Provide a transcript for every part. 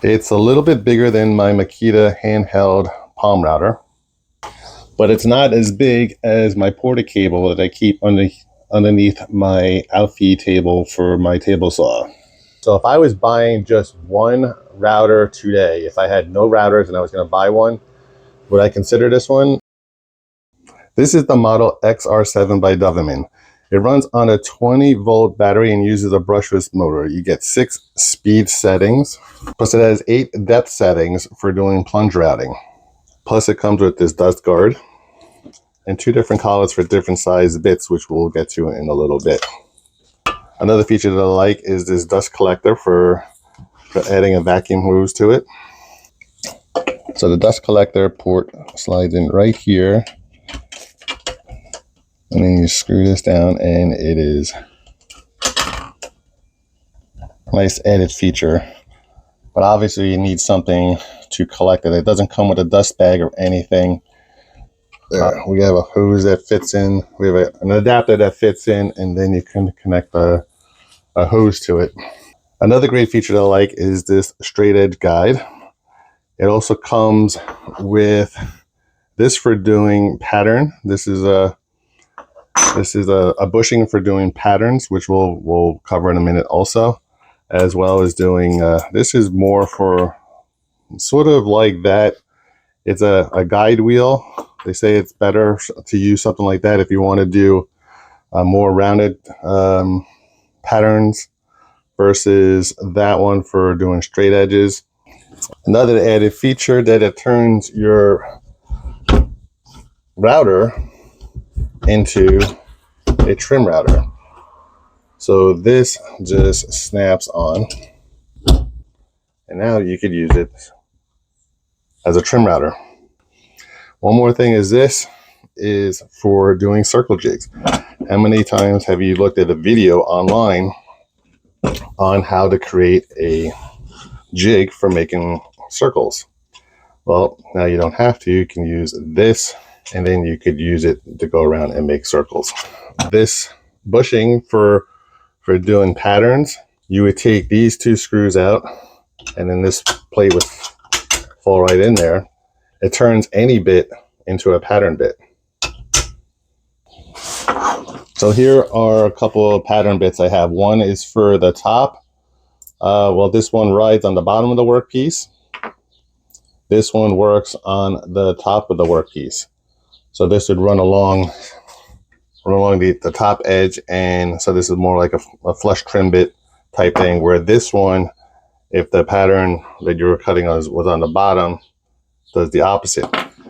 It's a little bit bigger than my Makita handheld palm router, but it's not as big as my porta cable that I keep underneath my outfeed table for my table saw. So if I was buying just one router today, if I had no routers and I was going to buy one, would I consider this one? This is the model XR7 by Dovaman. It runs on a 20-volt battery and uses a brushless motor. You get 6 speed settings, plus it has 8 depth settings for doing plunge routing. Plus it comes with this dust guard and 2 different collets for different size bits, which we'll get to in a little bit. Another feature that I like is this dust collector for adding a vacuum hose to it. So the dust collector port slides in right here. And then you screw this down and it is a nice added feature. But obviously you need something to collect it. It doesn't come with a dust bag or anything. We have a hose that fits in. We have an adapter that fits in, and then you can connect a hose to it. Another great feature that I like is this straight edge guide. It also comes with this for doing pattern. This is a bushing for doing patterns, which we'll cover in a minute also, as well as doing, this is more for sort of like that. It's a guide wheel. They say it's better to use something like that if you want to do more rounded patterns versus that one for doing straight edges. Another added feature that it turns your router into a trim router. So this just snaps on, and now you could use it as a trim router. One more thing is this is for doing circle jigs. How many times have you looked at a video online on how to create a jig for making circles? Well, now you don't have to. You can use this, and then you could use it to go around and make circles. This bushing for doing patterns, you would take these 2 screws out, and then this plate would fall right in there. It turns any bit into a pattern bit. So here are a couple of pattern bits I have. One is for the top. Well, this one rides on the bottom of the workpiece. This one works on the top of the workpiece. So this would run along the top edge, and so this is more like a flush trim bit type thing, where this one, if the pattern that you were cutting was on the bottom, does the opposite.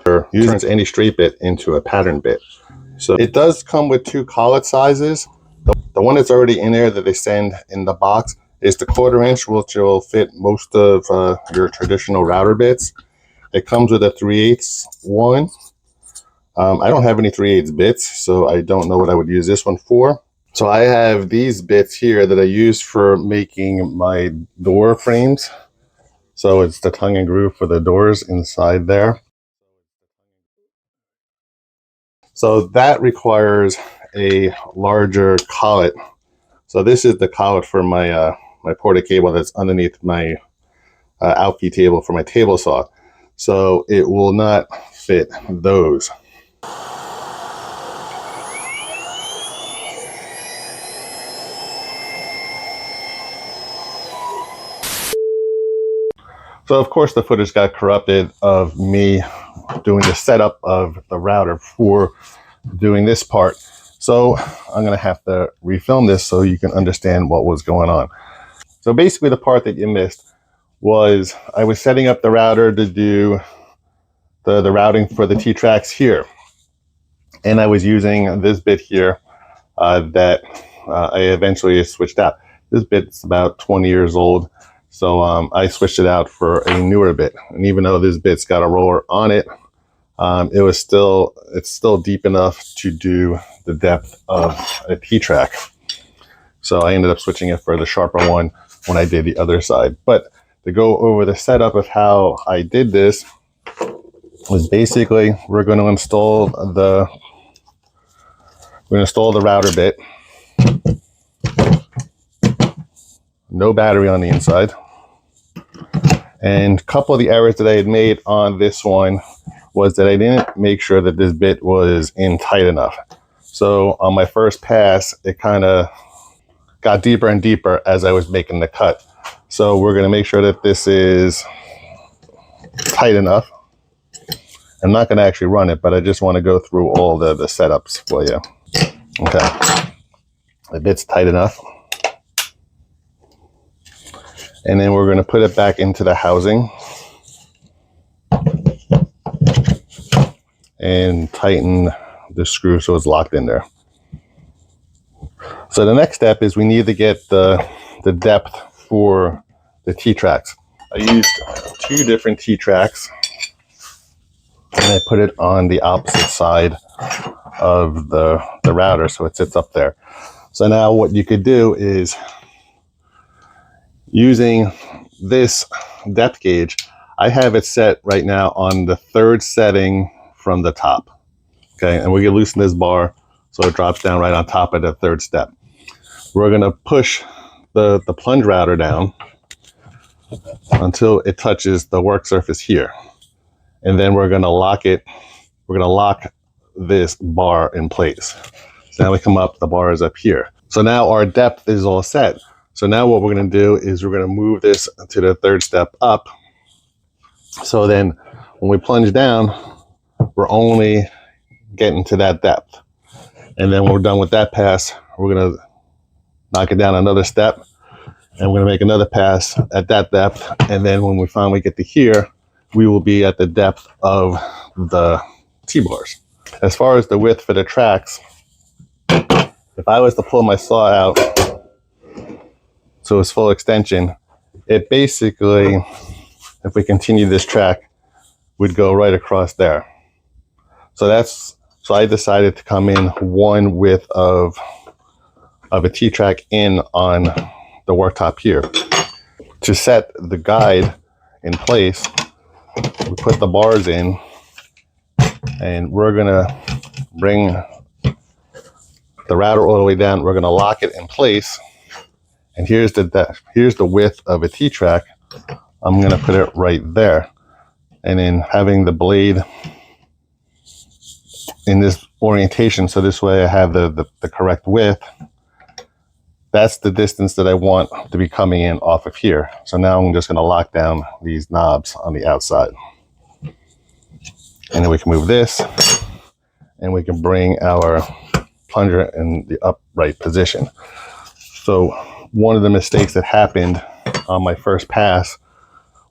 Or uses any straight bit into a pattern bit. So it does come with 2 collet sizes. The one that's already in there that they send in the box is the 1/4 inch, which will fit most of your traditional router bits. It comes with a 3/8 one. I don't have any 3/8 bits, so I don't know what I would use this one for. So I have these bits here that I use for making my door frames. So it's the tongue and groove for the doors inside there. So that requires a larger collet. So this is the collet for my my porta cable that's underneath my outfeed table for my table saw. So it will not fit those. So of course the footage got corrupted of me doing the setup of the router for doing this part. So I'm going to have to refilm this so you can understand what was going on. So basically the part that you missed was I was setting up the router to do the routing for the T-tracks here. And I was using this bit here that I eventually switched out. This bit's about 20 years old. So I switched it out for a newer bit. And even though this bit's got a roller on it, it's still deep enough to do the depth of a T-track. So I ended up switching it for the sharper one when I did the other side. But to go over the setup of how I did this was basically we're going to install the router bit. No battery on the inside. And a couple of the errors that I had made on this one was that I didn't make sure that this bit was in tight enough. So on my first pass, it kind of got deeper and deeper as I was making the cut. So we're going to make sure that this is tight enough. I'm not going to actually run it, but I just want to go through all the setups for you. Okay. The bit's tight enough. And then we're going to put it back into the housing and tighten the screw so it's locked in there. So the next step is we need to get the depth for the T-tracks. I used 2 different T-tracks and I put it on the opposite side of the router so it sits up there. So now what you could do is, using this depth gauge, I have it set right now on the 3rd setting from the top. Okay, and we can loosen this bar so it drops down right on top of the 3rd step. We're going to push the plunge router down until it touches the work surface here. And then we're going to lock it. We're going to lock this bar in place. So now we come up, the bar is up here. So now our depth is all set. So now what we're going to do is we're going to move this to the 3rd step up. So then when we plunge down, we're only getting to that depth. And then when we're done with that pass, we're going to knock it down another step. And we're going to make another pass at that depth. And then when we finally get to here, we will be at the depth of the T-bars. As far as the width for the tracks, if I was to pull my saw out so it's full extension, it basically, if we continue this track, would go right across there. So I decided to come in 1 width of a T-track in on the worktop here. To set the guide in place, we put the bars in, and we're gonna bring the router all the way down. We're gonna lock it in place, and here's the width of a T-track. I'm gonna put it right there, and then having the blade in this orientation, so this way I have the correct width. That's the distance that I want to be coming in off of here. So now I'm just going to lock down these knobs on the outside. And then we can move this, and we can bring our plunger in the upright position. So one of the mistakes that happened on my first pass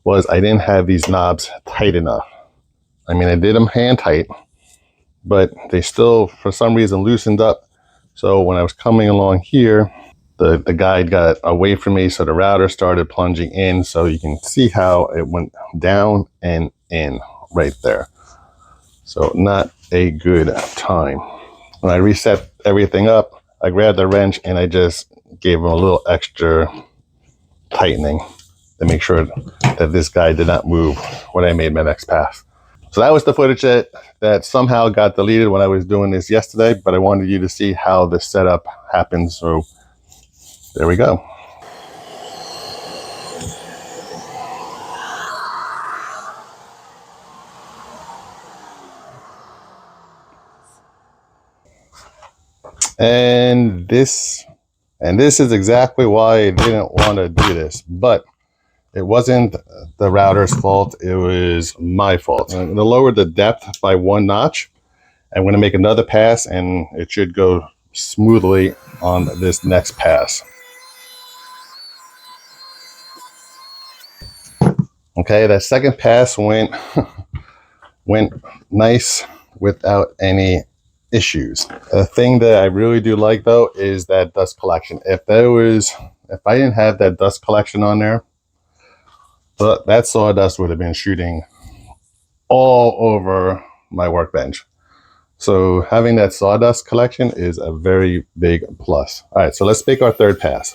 was I didn't have these knobs tight enough. I mean, I did them hand tight, but they still, for some reason, loosened up. So when I was coming along here, the guide got away from me, so the router started plunging in. So you can see how it went down and in right there. So not a good time. When I reset everything up, I grabbed the wrench and I just gave them a little extra tightening to make sure that this guide did not move when I made my next pass. So that was the footage that somehow got deleted when I was doing this yesterday, but I wanted you to see how the setup happens. So there we go. And this is exactly why I didn't want to do this, but it wasn't the router's fault. It was my fault. I'm going to lower the depth by 1 notch. I'm going to make another pass, and it should go smoothly on this next pass. Okay, that second pass went nice without any issues. The thing that I really do like though is that dust collection. If I didn't have that dust collection on there, that sawdust would have been shooting all over my workbench. So having that sawdust collection is a very big plus. All right, so let's make our third pass.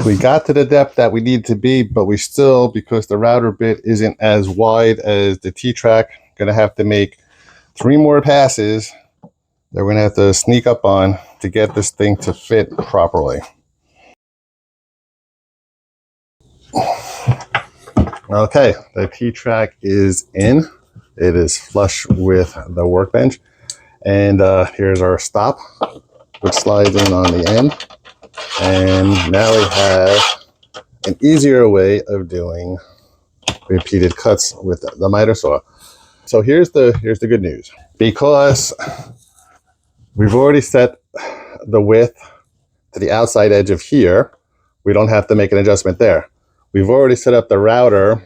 We got to the depth that we need to be, but we still, because the router bit isn't as wide as the T-track, gonna have to make 3 more passes that we're gonna have to sneak up on to get this thing to fit properly. Okay, the T-track is in. It is flush with the workbench. And here's our stop, which slides in on the end. And now we have an easier way of doing repeated cuts with the miter saw. So here's the good news. Because we've already set the width to the outside edge of here, we don't have to make an adjustment there. We've already set up the router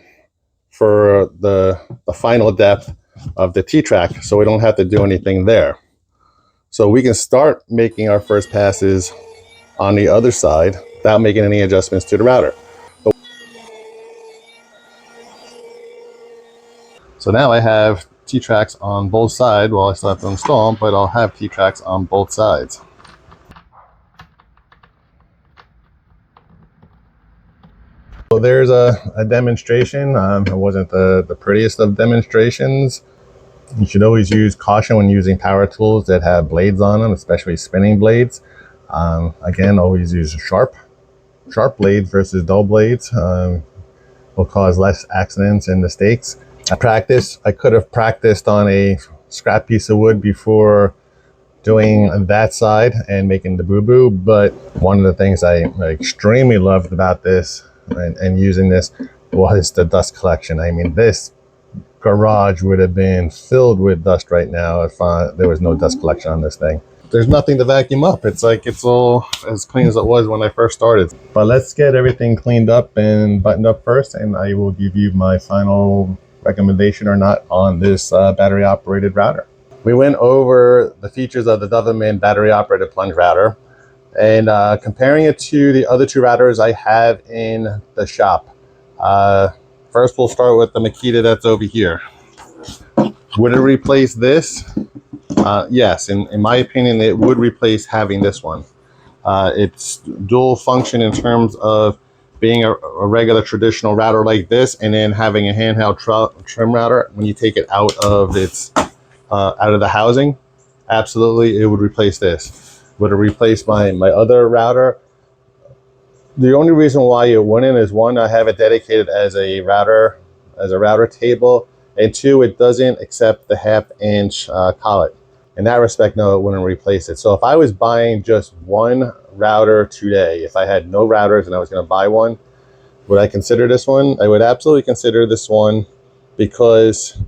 for the final depth of the T-track, so we don't have to do anything there. So we can start making our first passes on the other side without making any adjustments to the router. So now I have T-tracks on both sides. Well, I still have to install them, but I'll have T-tracks on both sides. So there's a demonstration. It wasn't the prettiest of demonstrations. You should always use caution when using power tools that have blades on them, especially spinning blades. Again, always use sharp blades versus dull blades. Will cause less accidents and mistakes. I could have practiced on a scrap piece of wood before doing that side and making the boo-boo, but one of the things I extremely loved about this and using this was the dust collection. I mean, this garage would have been filled with dust right now if there was no dust collection on this thing. There's nothing to vacuum up. It's like it's all as clean as it was when I first started. But let's get everything cleaned up and buttoned up first, and I will give you my final recommendation or not on this battery operated router. We went over the features of the Dovaman battery operated plunge router and comparing it to the other two routers I have in the shop. First, we'll start with the Makita that's over here. Would it replace this? Yes, in my opinion, it would replace having this one. It's dual function in terms of being a regular traditional router like this, and then having a handheld trim router when you take it out of its out of the housing. Absolutely, it would replace this. Would it replace my other router? The only reason why it wouldn't is, one, I have it dedicated as a router table, and two, it doesn't accept the 1/2-inch collet. In that respect, no, it wouldn't replace it. So if I was buying just one router today, if I had no routers and I was going to buy one, would I consider this one? I would absolutely consider this one, because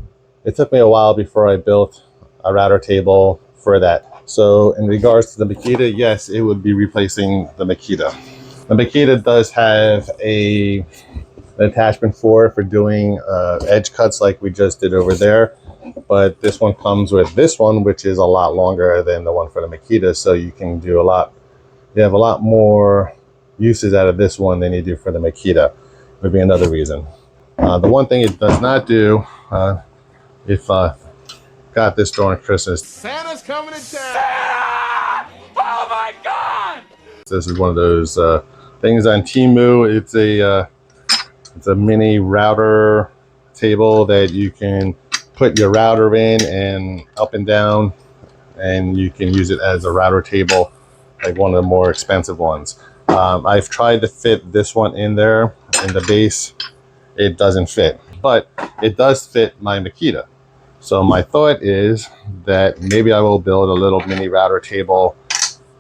it took me a while before I built a router table for that. So in regards to the Makita, yes, it would be replacing the Makita. The Makita does have an attachment for doing edge cuts like we just did over there, but this one comes with this one, which is a lot longer than the one for the Makita, so you can do you have a lot more uses out of this one than you do for the Makita. Would be another reason. The one thing it does not do, if got this during Christmas, Santa's coming to town. Santa! Oh my God! This is one of those things on Temu. It's a mini router table that you can put your router in and up and down, and you can use it as a router table, like one of the more expensive ones. I've tried to fit this one in there in the base. It doesn't fit, but it does fit my Makita. So my thought is that maybe I will build a little mini router table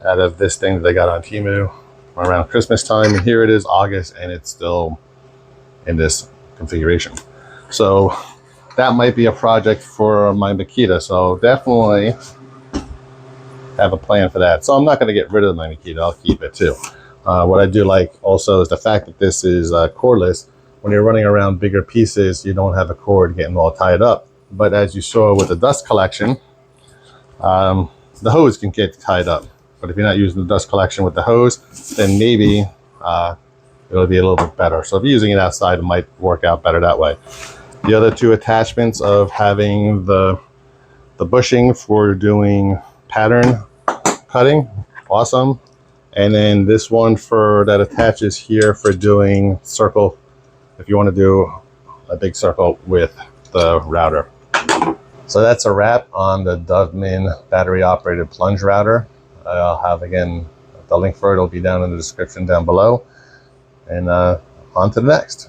out of this thing that I got on Temu around Christmas time. And here it is, August, and it's still in this configuration. So that might be a project for my Makita. So definitely have a plan for that. So I'm not going to get rid of my Makita. I'll keep it too. What I do like also is the fact that this is cordless. When you're running around bigger pieces, you don't have a cord getting all tied up. But as you saw with the dust collection, the hose can get tied up. But if you're not using the dust collection with the hose, then maybe it'll be a little bit better. So if you're using it outside, it might work out better that way. The other two attachments of having the bushing for doing pattern cutting, awesome. And then this one that attaches here for doing circle, if you want to do a big circle with the router. So that's a wrap on the Dovaman battery operated plunge router. I'll have, again, the link for it will be down in the description down below. And on to the next.